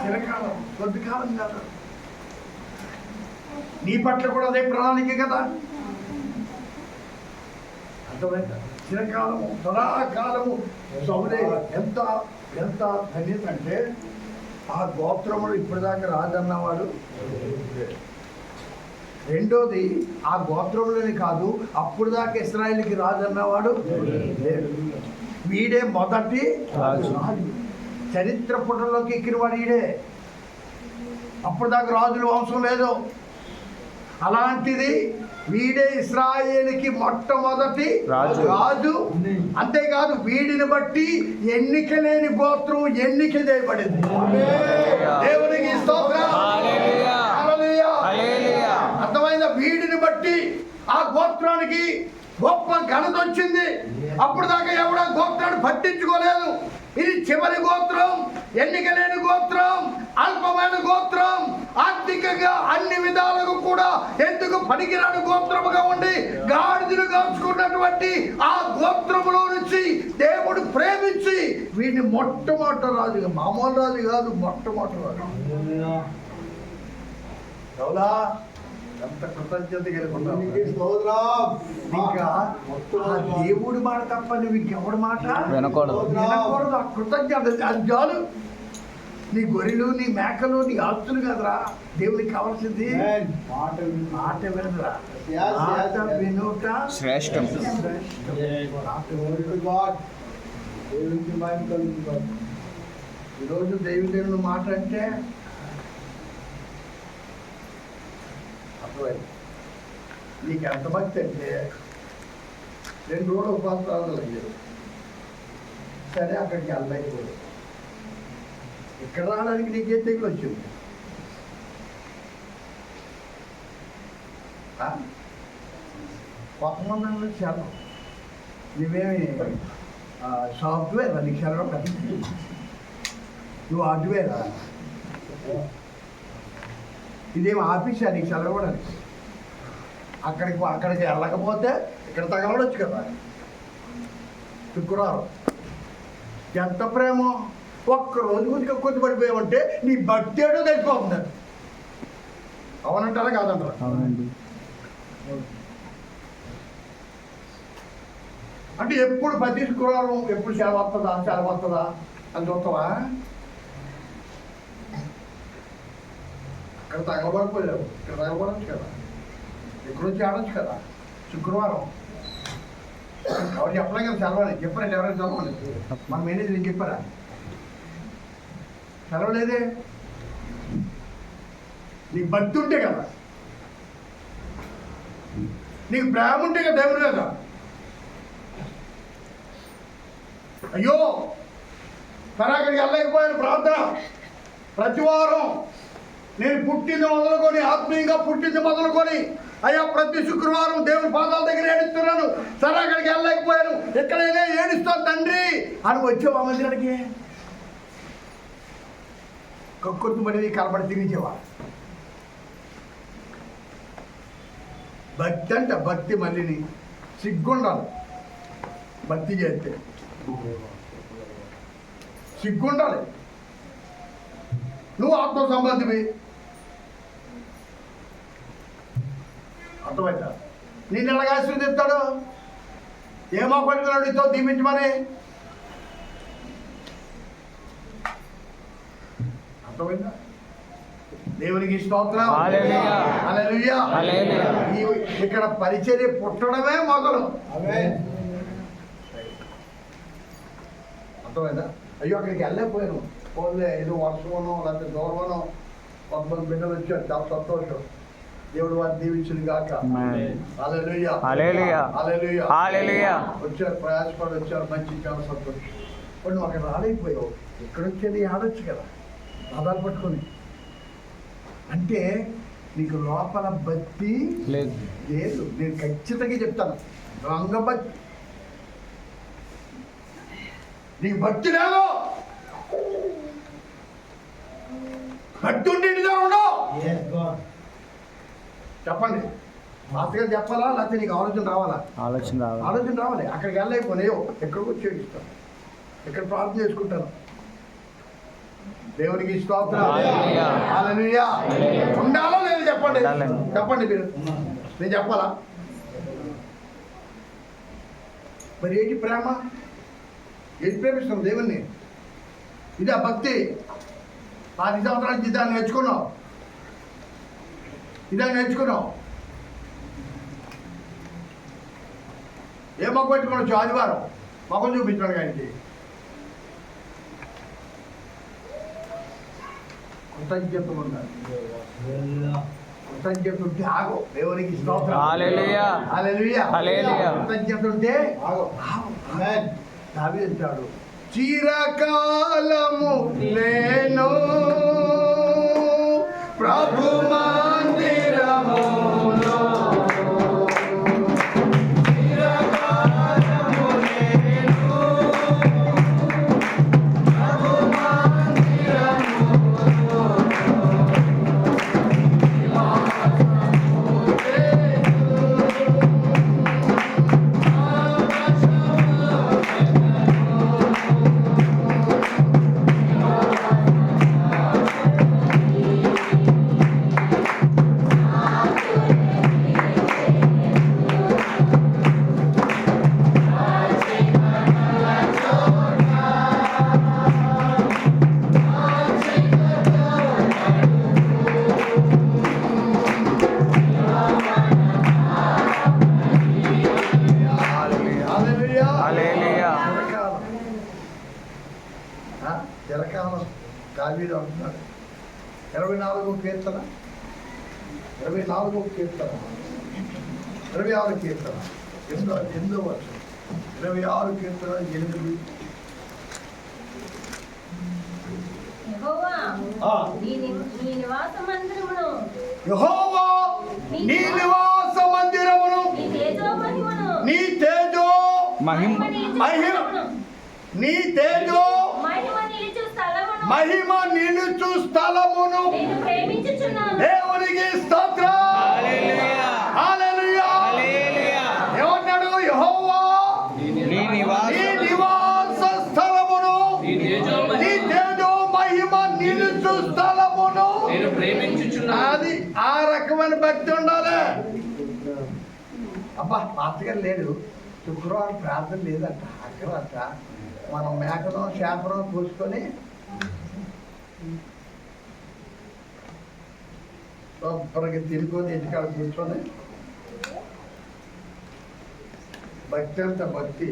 చిరకాలం, కొద్ది కాలం కాదు. నీ పట్ల కూడా అదే ప్రణాళిక కదా. అర్థమైందా? చిరకాలము, సదాకాలము. సౌలే ఎంత ఎంత ధన్యత అంటే ఆ గోత్రములు ఇప్పటిదాకా రాజన్నవాడు. రెండోది, ఆ గోత్రములని కాదు, అప్పుడు దాకా ఇశ్రాయేలుకి రాజు అన్నవాడు లేడు. వీడే మొదటి రాజు. చరిత్ర పుటల్లోకి ఎక్కినవాడు వీడే. అప్పుడు దాకా రాజుల వంశం లేదు. అలాంటిది వీడే ఇశ్రాయేలుకి మొట్టమొదటి రాజు. అంతేకాదు, వీడిని బట్టి ఎన్నిక లేని గోత్రం ఎన్నిక చేయబడింది. దేవునికి స్తోత్రం. అర్థమైందా? వీడిని బట్టి ఆ గోత్రానికి గొప్ప ఘనత వచ్చింది. అప్పుడు దాకా ఎవడో గోత్రాన్ని పట్టించుకోలేదు. ఇది చివరి గోత్రం, ఎన్నిక లేని గోత్రం, అల్పమైన గోత్రం, ఆర్థికంగా అన్ని విధాలుగా కూడా ఎందుకు పనికిరాని గోత్రముగా ఉండి గాడిదలు కాల్చుకున్నటువంటి ఆ గోత్రములో నుంచి దేవుడు ప్రేమించి వీడిని మొట్టమొదటి రాజుగా, మామూలు రాజు కాదు, మొట్టమొదటి రాజు. అవునా? ఎంత కృతజ్ఞత కలుగుతున్నావు. ఇంకా దేవుడి మాట తప్ప నువ్వు ఇంకెవడి మాట వినకూడదు. ఆ కృతజ్ఞత అది చాలు. నీ గొర్రెలు, నీ మేకలు, నీ ఆస్తులు కదరా దేవునికి కావాల్సింది. మాట వినదురా, మాట వినుట శ్రేష్టం. ఈరోజు దేవుని మాట అంటే నీకు ఎంత భక్తి అంటే 2 రోజులు ఉపవాసాలు అయ్యారు. సరే, అక్కడికి వెళ్ళలేకపోయాడు. ఇక్కడ రావడానికి నీకే తెగులు వచ్చింది. కొంతమంది చాలా నువ్వేమి సాఫ్ట్వేరా? నీకు సెలవు కదా, నువ్వు హార్డ్వేరా? ఇదేం ఆఫీసా నీకు సెలవడానికి? అక్కడికి వెళ్ళకపోతే ఇక్కడ తగలడొచ్చు కదా. శుక్రవారం ఎంత ప్రేమ! ఒక్కరోజు కొద్దిగా కొద్ది పడిపోయామంటే నీ భక్తి ఏడో తెలిసిపోతుంది. అవునంటారా కాదంటారా? అంటే ఎప్పుడు ప్రతి శుక్రవారం ఎప్పుడు సెలవు వస్తుందా అని చూస్తావా? ఇక్కడ తగలబడిపోయావు, ఇక్కడ తగలబడచ్చు కదా, ఎక్కడొచ్చి ఆడచ్చు కదా. శుక్రవారం ఎవరు చెప్పలే కదా సెలవని. చెప్పరండి ఎవరైనా సెలవని? మన మేనేజర్ ఏం చెప్పారా? సెలవలేదే. నీకు భక్తి ఉంటే కదా, నీకు ప్రేమ ఉంటే కదా దేవుడు కదా. అయ్యో సరే, అక్కడికి వెళ్ళలేకపోయాను. ప్రార్థన ప్రతి వారం నేను పుట్టింది మొదలుకొని, ఆత్మీయంగా పుట్టింది మొదలుకొని, అయ్యా ప్రతి శుక్రవారం దేవుని పాదాల దగ్గర ఏడుస్తున్నాను. సరే, అక్కడికి వెళ్ళలేకపోయాను, ఎక్కడైనా ఏడుస్తాను తండ్రి అని వచ్చేవా మందిరానికి? కక్కుర్తి పడి కలబడి తిరిగిచేవా? భక్తి అంటే భక్తి మళ్ళీని సిగ్గుండాలి. భక్తి చేస్తే సిగ్గుండాలి. నువ్వు ఆత్మ సంబంధివి. అర్థమైందా? నిన్ను ఎలాగ ఆశీర్వదిస్తాడు? ఏమో పడుతున్నాడు ఇతో దీపించమని. అర్థమైందా? దేవునికి స్తోత్రం. హల్లెలూయా. ఇక్కడ పరిచర్య పుట్టడమే మొదలు. అర్థమైందా? అయ్యో అక్కడికి వెళ్ళలేకపోయాను, పోలే ఏదో వర్షమనో లేకపోతే దూరమనో కొంతమంది బిడ్డలు వచ్చారు, చాలా సంతోషం. దేవుడు వారిని దీవించును గాక. హల్లెలూయా. వచ్చారు, ప్రయాసపడి వచ్చారు, మంచి చాలా సంతోషం. ఇప్పుడు నువ్వు అక్కడ రాలేకపోయావు, ఎక్కడొచ్చేది ఆడొచ్చు కదా ఆధార పట్టుకొని. అంటే నీకు లోపల భక్తి లేదు. నేను ఖచ్చితంగా చెప్తాను, రంగభక్తి. నీకు భక్తి లేదు, భక్తి ఉంటే ఉండవు. చెప్పండి, మాస్టర్ గారు చెప్పాలా లేకపోతే నీకు ఆలోచన రావాలా? ఆలోచన రావాలి. అక్కడికి వెళ్ళలేకపోయావు, ఎక్కడికి వచ్చి ఏడుస్తాను, ఇక్కడ ప్రార్థన చేసుకుంటాను. దేవునికి స్తోత్రం. హల్లెలూయా. హల్లెలూయా. ఉండాలో లేదు చెప్పండి, ఉండాలి. చెప్పండి మీరు, నేను చెప్పాలా? మరి ఏంటి ప్రేమ? ఏంటి ప్రేమిస్తాం దేవుణ్ణి? ఇదే భక్తి. 10 సంవత్సరాల నుంచి ఇదాన్ని నేర్చుకున్నావు, ఏ మొక్క పెట్టుకోవచ్చు? ఆదివారం మొక్కలు చూపించాడు ఆయనకి. కృతజ్ఞత ఉండాలి. కృతజ్ఞత ఉంటే ఆగో. దేవునికి స్తోత్రం. హల్లెలూయా. హల్లెలూయా. హల్లెలూయా. కృతజ్ఞత ఉంటే ఆగో. దావీదు అంటాడు, చిరకాలము నేను ప్రభు మందిరములో చిరకాలం. దావీదు అంటున్నాడు 24వ కీర్తన 26వ కీర్తన 26వ కీర్తన 8వ వచనం 26 కీర్తన 8. యెహోవా ఆ. నీ నివాస మందిరమును యెహోవా నీ నివాస మందిరమును నీ తేజో మహిమను నీ తేజో మహిమ నీ తేజో మహిమ నిలుచు స్థలమును మహిమ నిలుచు స్థలమును నేను ప్రేమించుచున్నాను. దేవునికి స్తోత్రం. హల్లెలూయా. హల్లెలూయా. హల్లెలూయా. ఏమన్నాడు? యెహోవా నీ నివాస నీ నివాస స్థలమును నీ తేజో మహిమ నిలుచు స్థలమును నేను ప్రేమించుచున్నాను. అది ఆ రకమైన భక్తి ఉండాలి. అబ్బా పాస్టర్ గారు లేడు, శుక్రవారం ప్రార్థన లేదంట, అక్కడంట. మనం మేకను చేపను పూసుకొని శుభ్రంగా తినుకొని ఇంటికాడ కూర్చొని భక్తి అంత భక్తి.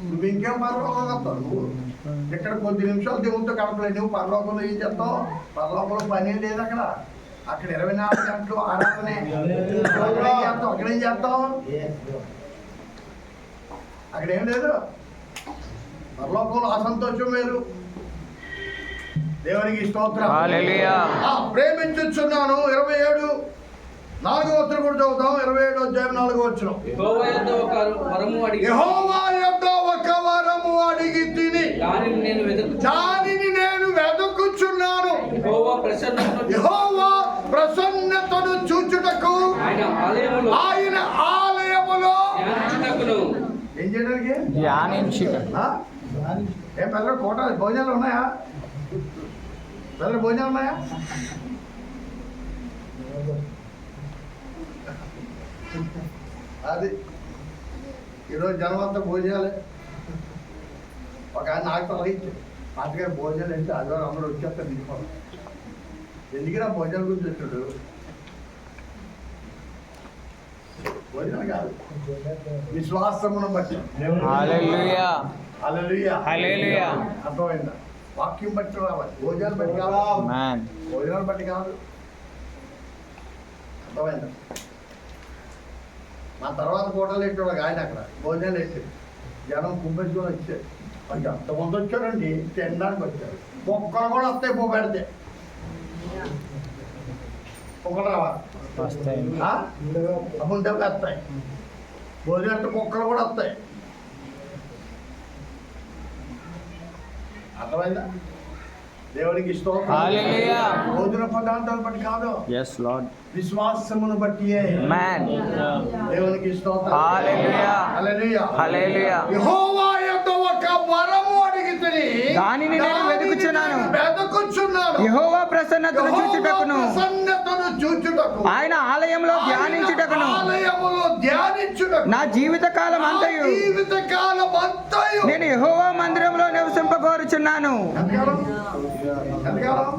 నువ్వు ఇంకేం పరలోకం వస్తావు? నువ్వు ఇక్కడ కొద్ది నిమిషాలు దేవునితో గడపలేదు. నువ్వు పరలోకంలో ఏం చేస్తావు? పరలోకంలో పని లేదు. అక్కడ 24 గంటలు ఆరాధనే. అక్కడేం చేస్తావు? అక్కడేం లేదు. పరలోకంలో అసంతోషం వేరు. దేవునికి స్తోత్రం. హల్లెలూయా. ప్రేమించుచున్నాను 27 4వ వచనం కూడా చదువుతాం. 27వ అధ్యాయం 4వ వచనం. యెహోవా యొద్ద ఒక వరము అడిగి యెహోవా యొద్ద ఒక వరము అడిగి తిని దానిని నేను వెతుకుచున్నాను. యెహోవా ప్రసన్నతను చూచుటకు ఆయన ఆలయములో ధ్యానించుటకును. ఏం చేయడానికి? ధ్యానించుట. ఏం పిల్లలు కోట భోజనాలు ఉన్నాయా? పిల్లలు భోజనాలు ఉన్నాయా? అది ఈరోజు జనం అంతా భోజనాలే. ఒక ఆయన నాకు తొలగించాడు, పాతగారు భోజనాలు అంటే ఆదివారం అందరూ వచ్చేస్తారు దిగిపోవడం. ఎందుకన్నా భోజనాల గురించి వచ్చాడు? భోజనాలు కాదు, విశ్వాసమును బట్టి. హల్లెలూయా. హల్లెలూయా. హల్లెలూయా. అర్థమైందా? వాక్యం బట్టి రావాలి, భోజనాలు బట్టి కాదు. ఆమేన్. భోజనాలు బట్టి కాదు. అర్థమైందా? మా తర్వాత కూటలు ఎట్టాడు ఆయన, అక్కడ భోజనాలు ఎట్టాడు. జనం కుంభేసుకొని వచ్చారు. ఎంతమంది వచ్చారండి, తినడానికి వచ్చారు. కుక్కలు కూడా వస్తాయి పో పెడితే. కుక్కలు రావాలి, అప్పుడు డబ్బులు వస్తాయి. భోజనం అంటే కుక్కలు కూడా వస్తాయి. అర్థమైందా? దేవునికి స్తోత్రం. హల్లెలూయా. భోజన పదార్థాలు బట్టి కాదు, yes lord, విశ్వాసమును బట్టియే. amen. దేవునికి స్తోత్రం. హల్లెలూయా. హల్లెలూయా. హల్లెలూయా. యెహోవా యొద్ద ఒక వరము అడిగితే దానిని నేను వెతుకుచున్నాను. వెతుకుచున్నాను. యెహోవా ప్రసన్నతను చూచుటకును, ప్రసన్నతను చూచుటకు, ఆయన ఆలయంలో ధ్యానించుటకును, ఆలయములో ధ్యానించుటకు, నా జీవిత కాలం అంతయు జీవితకాలం అంతయు నేను యెహోవా మందిరంలో నివసింపగోరుచున్నాను. ఎంతకాలం?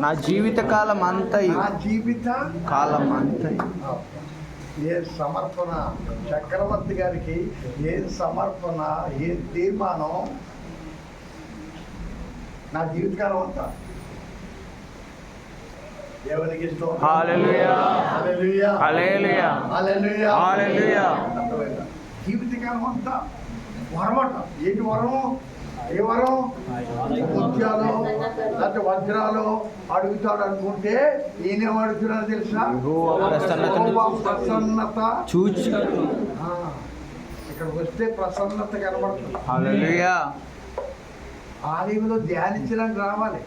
నా జీవిత కాలం అంతయు, నా జీవిత కాలం అంతయు. ఏ సమర్పణ చక్రవర్తి గారికి, ఏ సమర్పణ, ఏ తీర్మానం. నా జీవితకాలం అంతా దేవునికి స్తోత్రం. హల్లెలూయా, హల్లెలూయా, హల్లెలూయా, హల్లెలూయా, హల్లెలూయా. అర్థమైందా? జీవితకాలం అంతా వరమట. ఏంటి వరం? ఏ వరం? ముత్యాలు లేకపోతే వజ్రాలు అడుగుతాడు అనుకుంటే ఈయనేం అడుగుతున్నాడు తెలుసా? యెహోవా ప్రసన్నతను యెహోవా ప్రసన్నత చూచి. ఆ, ఇక్కడికి వస్తే ప్రసన్నత కనబడుతుంది. హల్లెలూయా. ఆలయంలో ధ్యానించడానికి రావాలి.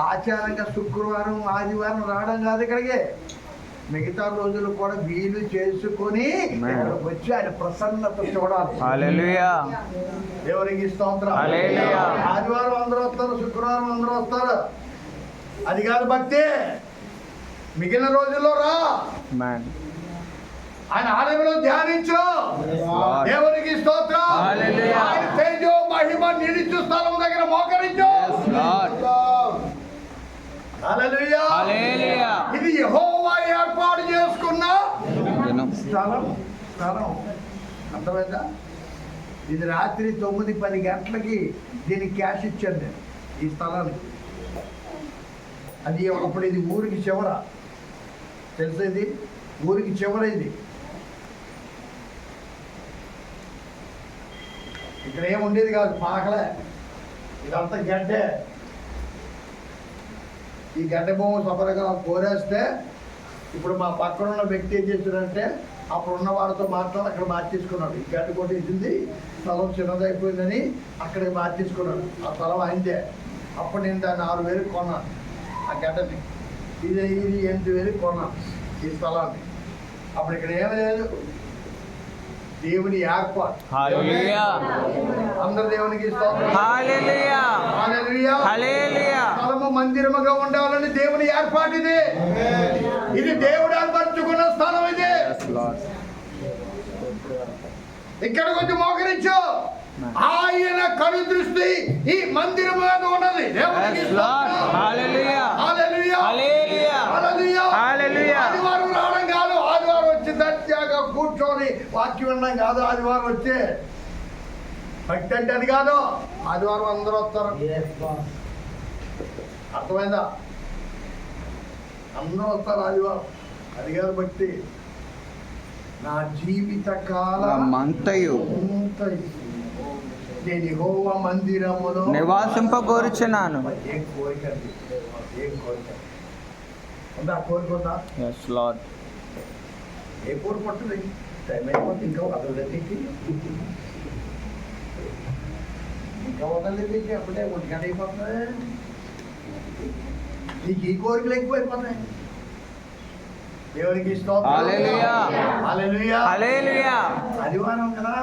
ఆచారంగా శుక్రవారం ఆదివారం రావడం కాదు ఇక్కడికి. మిగతా రోజులు కూడా వీలు చేసుకొని ఇక్కడికి వచ్చి ఆయన ప్రసన్నత చూడాలి. హల్లెలూయా, దేవునికి స్తోత్రం. హల్లెలూయా. ఆదివారం అందరూ వస్తారు, శుక్రవారం అందరూ వస్తారు. అది కాదు భక్తి. మిగిలిన రోజుల్లో రా, ఆమేన్. ఆయన ఆలయంలో ధ్యానించు. దేవునికి స్తోత్రం. హల్లెలూయా. ఆయన తేజో మహిమ నిలిచు స్థలం దగ్గర మోకరించు. హల్లెలూయా. హల్లెలూయా. ఇది యెహోవా ఏర్పాటు చేసుకున్న దినం. స్థలం. అర్థమైందా? ఇది రాత్రి 9-10 గంటలకి దీనికి క్యాష్ ఇచ్చాను నేను, ఈ స్థలానికి. అది అప్పుడు ఇది ఊరికి చివర, తెలిసేది ఊరికి చివర. ఇది ఇక్కడ ఏముండేది కాదు, పాకలే, ఇదంతా గడ్డే. ఈ గడ్డ భూమి సపరగా కోరేస్తే ఇప్పుడు మా పక్కన ఉన్న వ్యక్తి ఏం చేశాడంటే అప్పుడు ఉన్న వాడితో మాట్లాడి అక్కడ మార్చేసుకున్నాడు. ఈ గడ్డ కొట్టేసింది, స్థలం చిన్నదైపోయిందని అక్కడికి మార్చేసుకున్నాడు. ఆ స్థలం అయిందే. అప్పుడు నేను దాన్ని 6,000 కొన్నాను. ఆ గడ్డని ఇది 8,000 కొన్నాను ఈ స్థలాన్ని. అప్పుడు ఇక్కడ ఏమీ లేదు, దేవుని ఏర్పాటు. హల్లెలూయా. అందరు దేవునికి స్తోత్రం. హల్లెలూయా, హల్లెలూయా. హల్లెలూయా. స్థలము మందిరముగా ఉండాలని దేవుని ఏర్పాటు ఇది. ఇది దేవుడు ఏర్పరచుకున్న స్థలం ఇది. ఇక్కడికి వచ్చి మోకరించు. ఆయన కను దృష్టి ఈ మందిరం మీద ఉన్నది. దేవునికి స్తోత్రం. హల్లెలూయా, హల్లెలూయా, హల్లెలూయా, హల్లెలూయా. హల్లెలూయా. ఆదివారం రావడం కాదు, ఆదివారం వచ్చి దర్జాగా కూర్చొని వాక్యం వినడం కాదు. ఆదివారం వచ్చే భక్తి అంటే అది కాదు. ఆదివారం అందరూ వస్తారు. అర్థమైందా? అందరూ వస్తారు ఆదివారం. అది కాదు భక్తి. నా జీవిత కాలం అంతయు నేను యెహోవా మందిరములో నివాసింపగోరుచున్నాను. ఏం కోరిక అండి, ఏం కోరిక ఉందా? కోరిక ఉందా? Yes, Lord. ఏ కోరిక పట్టుది? టైం అయిపోతే ఇంకా వదలలేదు, ఇంకా వదలలేదు. అప్పుడే 1 గంట అయిపోతుంది. నీకు ఈ కోరికలు ఎక్కువైపోతాయి. దేవునికి స్తోత్రం. హల్లెలూయా, హల్లెలూయా, హల్లెలూయా. ఆదివారం కదా,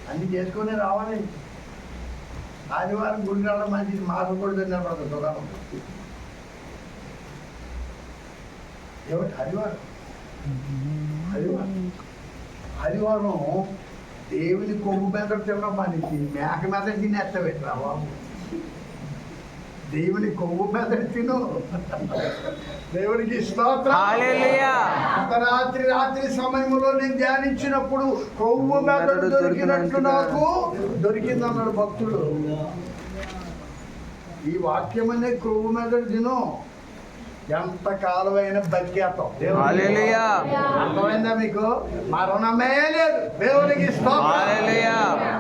అన్ని చేసుకునే రావాలి. ఆదివారం గుడి రావడం మంచిది. మాకు కూడా తిన్నపడుతుంది దుకాణం. ఏమిటి ఆదివారం? ఆదివారం దేవుని కొమ్ము మీద తినడం పనికి మేక మీద తినేస్తా పెట్టరా బాబు. దేవుని కొమ్ము మీద తిను. దేవునికి స్తోత్రం. హల్లెలూయా. రాత్రి సమయంలో నేను ధ్యానించినప్పుడు కొవ్వు మెదడు దొరికినట్లు నాకు దొరికిందన్నాడు భక్తుడు. ఈ వాక్యం అనే కొవ్వు మెదడు తిను, ఎంత కాలమైన బతికేస్తాం. హల్లెలూయా. అర్థమైందా మీకు? మరణమే లేదు. దేవునికి స్తోత్రం. హల్లెలూయా,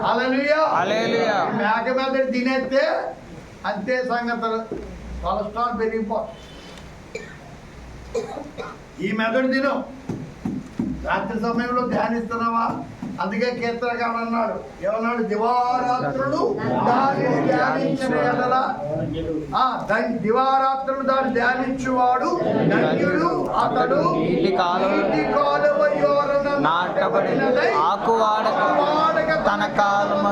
హల్లెలూయా, హల్లెలూయా. మేక మెదడు తినేస్తే అంతే సంగతులు. కొలెస్ట్రాల్ పెరిగిపోతుంది. ఈ మెదడు తిను. రాత్రి సమయంలో ధ్యానిస్తున్నావా? అందుకే కీర్తనకారుడు అన్నాడు, ఏమన్నాడు? దివారాత్రులు దానిని ధ్యానించిన ఎడల, దివారాత్రులు దాన్ని ధ్యానించువాడు ధన్యుడు, అతడు నీటి కాలువ నీటి కాలువ యోరన నాటబడిన నాటబడినదై ఆకు వాడక వాడక తన కాలము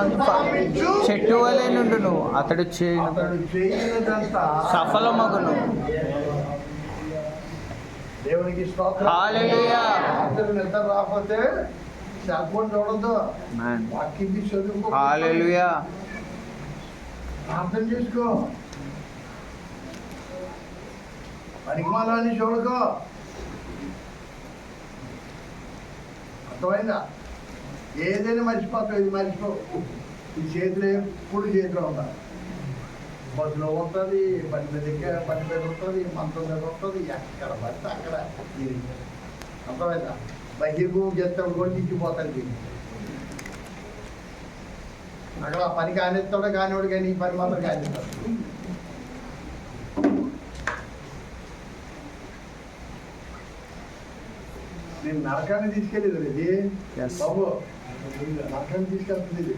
చెట్టు వలె నుండును, అతడు చేయను అతడు చేయనిదంతా సఫలమగును. దేవునికి స్తోత్రం. హల్లెలూయా. రాత్రి నిద్ర రాకపోతే సెల్ ఫోన్ చూడద్దు, ఆమేన్. వాక్యం తీసి చదువుకో, హల్లెలూయా. ప్రార్థన చేసుకో, పనికిమాలని చూడకో. అర్థమైందా? ఏదైనా మర్చిపోతావు, ఇది మర్చిపో. ఈ చేతులు ఎప్పుడు చేతిలో ఉండాలి. బస్సులో ఉంటుంది, బండి మీద ఉంటుంది, మంచం మీద ఉంటుంది, ఎక్కడ పడితే అక్కడ. ఇది అర్థమైందా? బహిర్భూమి చేస్తాడు కూడా తిట్టిపోతాడు. అక్కడ ఆ పని కానిస్తాడు కానివాడు, కానీ ఈ పని మాత్రం కానిస్తాడు. నేను నరకాన్ని తీసుకెళ్ళేది ఇది Yes. బాబు, నరకాన్ని తీసుకెళ్తుంది ఇది.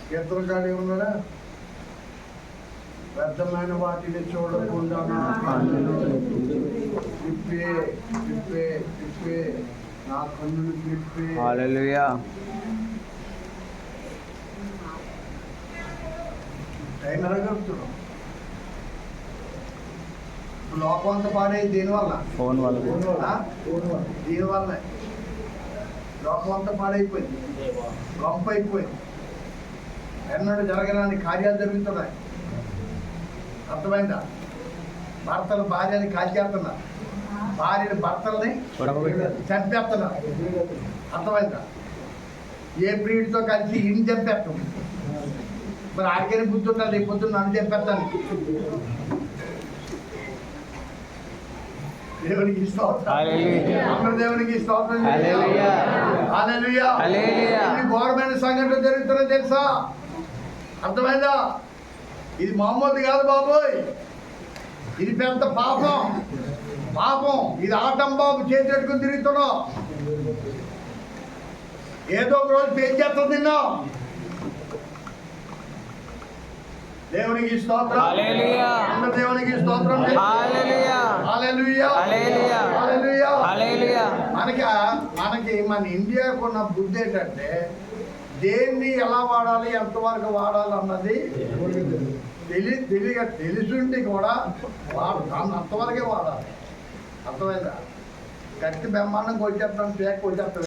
కీర్తనకాడు ఏమన్నాడా? వ్యర్థమైన వాటిని చూడకుండా నా కన్నులు తిప్పే తిప్పే తిప్పే, నా కన్నులు తిప్పే. హల్లెలూయా. టైం ఎలా గడుపుతున్నాం? లోకం అంతా పాడే దీనివల్ల, ఫోన్ వల్ల. దీనివల్ల లోకం అంతా పాడైపోయింది, గొప్ప అయిపోయింది. ఎన్నడూ జరగని కార్యాలు జరుగుతున్నాయి. అర్థమైందా? భర్తలు భార్యని కాల్చేస్తున్నారు, భార్యని భర్తల్ని చంపేస్తున్నారు. అర్థమైందా? ఏ బ్రీడ్తో కలిసి ఇన్ని చంపేస్తాం. మరి ఆడికైనా బుద్ధి ఉంటుంది, పొద్దున్న నన్ను చంపేస్తాను. దేవునికి స్తోత్రం. హల్లెలూయా. అందరూ దేవునికి స్తోత్రం. హల్లెలూయా. హల్లెలూయా. హల్లెలూయా. ఇది ఘోరమైన సంఘటన జరుగుతున్నది తెలుసా? అర్థమైందా? ఇది మామూలు కాదు బాబోయ్, ఇది పెద్ద పాపం. పాపం ఇది ఆటం బాబు, చేతి పెట్టుకుని తిరుగుతున్నాం. ఏదో ఒక రోజు పేరు చేస్తుంది తిన్నాం. దేవునికి స్తోత్రం. హల్లెలూయా. అందరూ దేవునికి స్తోత్రం. హల్లెలూయా. హల్లెలూయా. హల్లెలూయా. హల్లెలూయా. హల్లెలూయా. మనకి మన ఇండియాకు ఉన్న బుద్ధి ఏంటంటే, దేన్ని ఎలా వాడాలి, ఎంతవరకు వాడాలి అన్నది తెలుసుండి కూడా దాన్ని అంతవరకే వాడాలి. అర్థమైందా? గట్టి బ్రహ్మాండం కొట్టేస్తాం, పేక కొట్టేస్తాం.